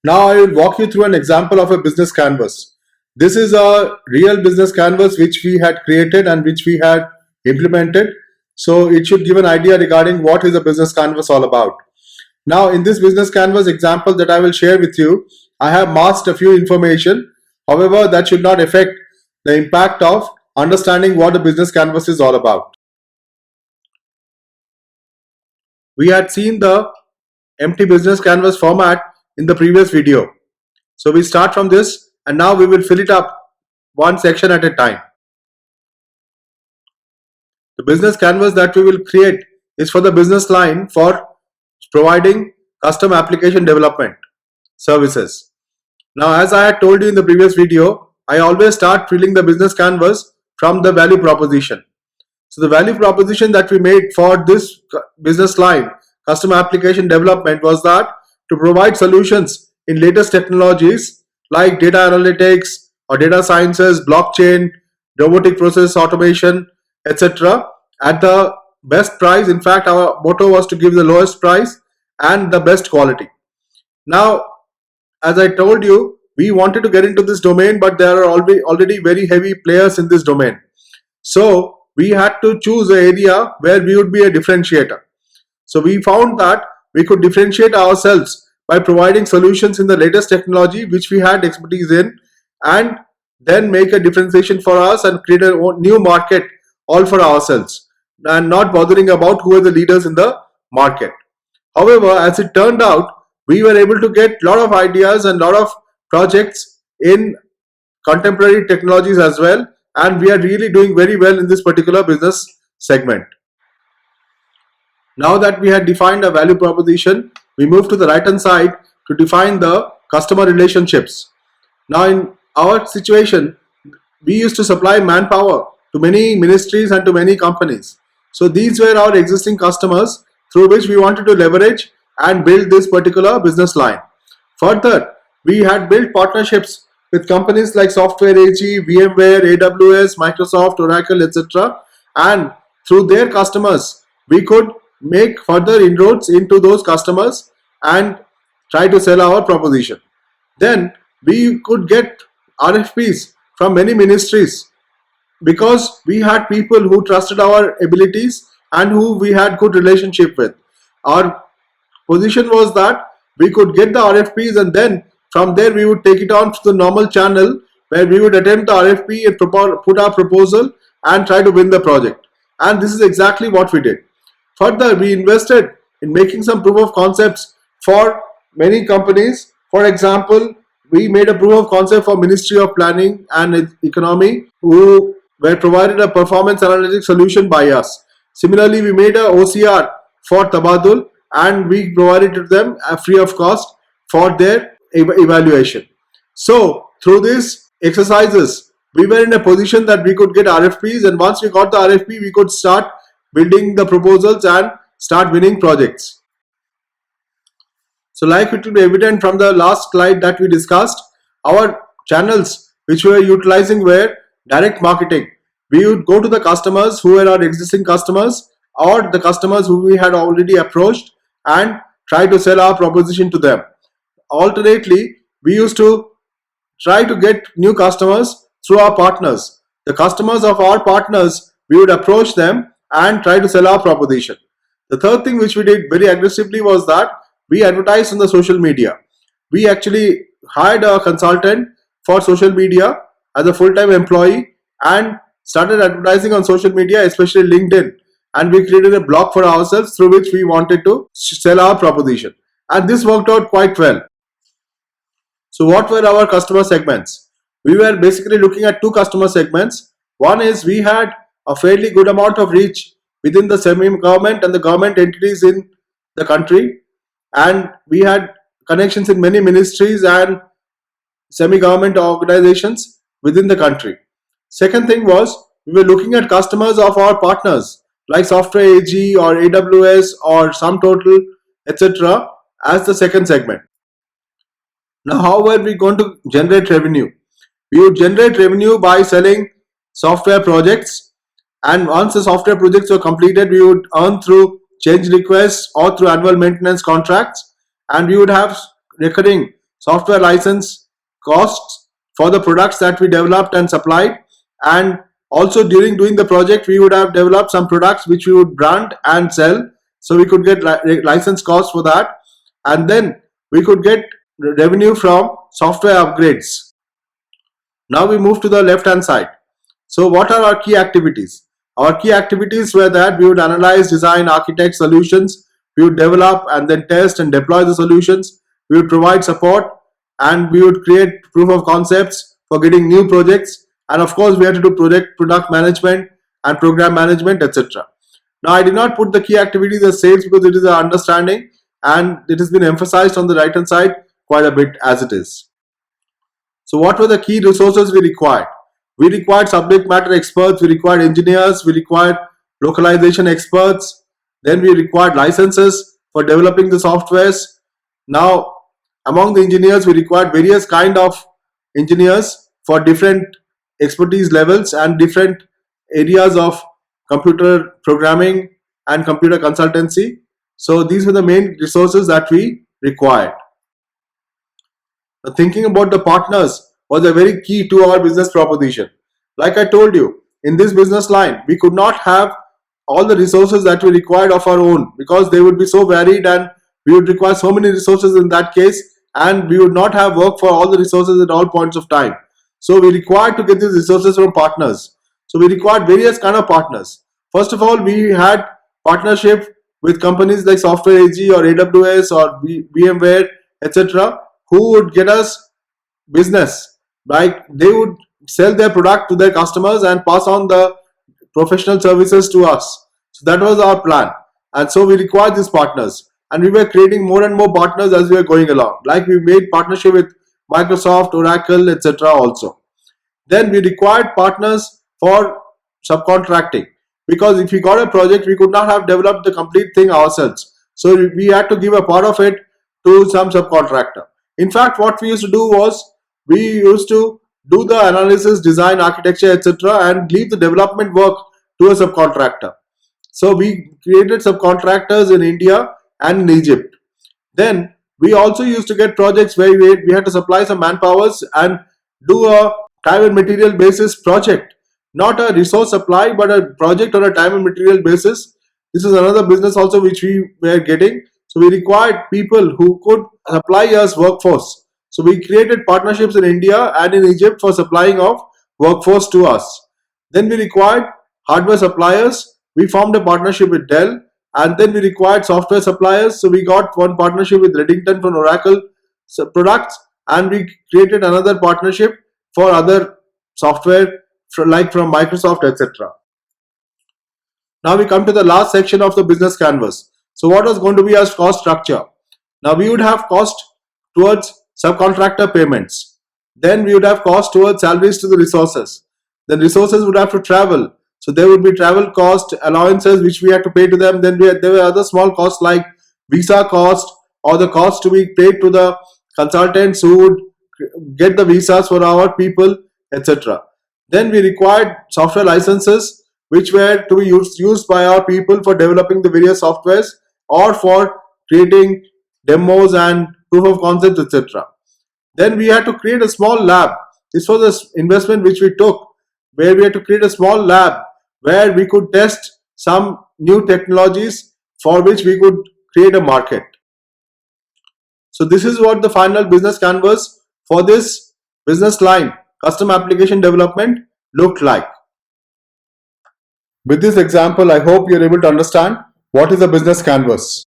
Now I will walk you through an example of a business canvas. This is a real business canvas which we had created and which we had implemented. So it should give an idea regarding what is a business canvas all about. Now in this business canvas example that I will share with you, I have masked a few information. However, that should not affect the impact of understanding what a business canvas is all about. We had seen the empty business canvas format in the previous video. So we start from this and now we will fill it up one section at a time. The business canvas that we will create is for the business line for providing custom application development services. Now, as I had told you in the previous video, I always start filling the business canvas from the value proposition. So the value proposition that we made for this business line, custom application development, was that to provide solutions in latest technologies like data analytics or data sciences, blockchain, robotic process automation, etc. at the best price. In fact, our motto was to give the lowest price and the best quality. Now, as I told you, we wanted to get into this domain, but there are already very heavy players in this domain. So we had to choose an area where we would be a differentiator. So we found that we could differentiate ourselves by providing solutions in the latest technology which we had expertise in, and then make a differentiation for us and create a new market all for ourselves, and not bothering about who are the leaders in the market. However, as it turned out, we were able to get a lot of ideas and a lot of projects in contemporary technologies as well, and we are really doing very well in this particular business segment. Now that we had defined a value proposition, we move to the right hand side to define the customer relationships. Now in our situation, we used to supply manpower to many ministries and to many companies. So these were our existing customers through which we wanted to leverage and build this particular business line. Further, we had built partnerships with companies like Software AG, VMware, AWS, Microsoft, Oracle, etc. And through their customers, we could make further inroads into those customers and try to sell our proposition. Then we could get RFPs from many ministries because we had people who trusted our abilities and who we had good relationship with. Our position was that we could get the RFPs and then from there we would take it on to the normal channel where we would attempt the RFP and put our proposal and try to win the project. And this is exactly what we did. Further, we invested in making some proof of concepts for many companies. For example, we made a proof of concept for Ministry of Planning and Economy, who were provided a performance analytics solution by us. Similarly, we made a OCR for Tabadul and we provided to them free of cost for their evaluation. So through these exercises, we were in a position that we could get RFPs, and once we got the RFP, we could start building the proposals and start winning projects. So like it will be evident from the last slide that we discussed, our channels which we were utilizing were direct marketing. We would go to the customers who were our existing customers or the customers who we had already approached and try to sell our proposition to them. Alternately, we used to try to get new customers through our partners. The customers of our partners, we would approach them and try to sell our proposition. The third thing which we did very aggressively was that we advertised on the social media. We actually hired a consultant for social media as a full-time employee and started advertising on social media, especially LinkedIn. And we created a blog for ourselves through which we wanted to sell our proposition. And this worked out quite well. So what were our customer segments? We were basically looking at two customer segments. One is we had a fairly good amount of reach within the semi-government and the government entities in the country, and we had connections in many ministries and semi-government organizations within the country. Second thing was we were looking at customers of our partners like Software AG or AWS or SumTotal, etc. as the second segment. Now, how were we going to generate revenue? We would generate revenue by selling software projects, and once the software projects were completed, we would earn through change requests or through annual maintenance contracts, and we would have recurring software license costs for the products that we developed and supplied, and also during doing the project we would have developed some products which we would brand and sell, so we could get license costs for that, and then we could get revenue from software upgrades. Now we move to the left hand side. So what are our key activities? Our key activities were that we would analyze, design, architect solutions, we would develop and then test and deploy the solutions, we would provide support, and we would create proof of concepts for getting new projects, and of course we had to do product management and program management, etc. Now I did not put the key activities as sales because it is an understanding and it has been emphasized on the right hand side quite a bit as it is. So what were the key resources we required? We required subject matter experts, we required engineers, we required localization experts, then we required licenses for developing the softwares. Now among the engineers we required various kind of engineers for different expertise levels and different areas of computer programming and computer consultancy. So these were the main resources that we required. Now, thinking about the partners was a very key to our business proposition. Like I told you, in this business line, we could not have all the resources that we required of our own because they would be so varied and we would require so many resources in that case, and we would not have work for all the resources at all points of time. So we required to get these resources from partners. So we required various kind of partners. First of all, we had partnership with companies like Software AG or AWS or VMware, etc., who would get us business. Like they would sell their product to their customers and pass on the professional services to us. So that was our plan. And so we required these partners. And we were creating more and more partners as we were going along. Like we made partnership with Microsoft, Oracle, etc. also. Then we required partners for subcontracting. Because if we got a project, we could not have developed the complete thing ourselves. So we had to give a part of it to some subcontractor. In fact, what we used to do was, we used to do the analysis, design, architecture, etc. and leave the development work to a subcontractor. So we created subcontractors in India and in Egypt. Then we also used to get projects where we had to supply some manpowers and do a time and material basis project. Not a resource supply, but a project on a time and material basis. This is another business also which we were getting. So we required people who could supply us workforce. So we created partnerships in India and in Egypt for supplying of workforce to us. Then we required hardware suppliers. We formed a partnership with Dell, and then we required software suppliers. So we got one partnership with Redington for Oracle products, and we created another partnership for other software like from Microsoft, etc. Now we come to the last section of the business canvas. So what was going to be our cost structure? Now we would have cost towards subcontractor payments. Then we would have cost towards salaries to the resources. Then resources would have to travel. So there would be travel cost, allowances which we had to pay to them. Then there were other small costs like visa cost or the cost to be paid to the consultants who would get the visas for our people, etc. Then we required software licenses which were to be used by our people for developing the various softwares or for creating demos and proof of concepts, etc. Then we had to create a small lab. This was an investment which we took, where we had to create a small lab where we could test some new technologies for which we could create a market. So this is what the final business canvas for this business line, custom application development, looked like. With this example, I hope you're able to understand what is a business canvas.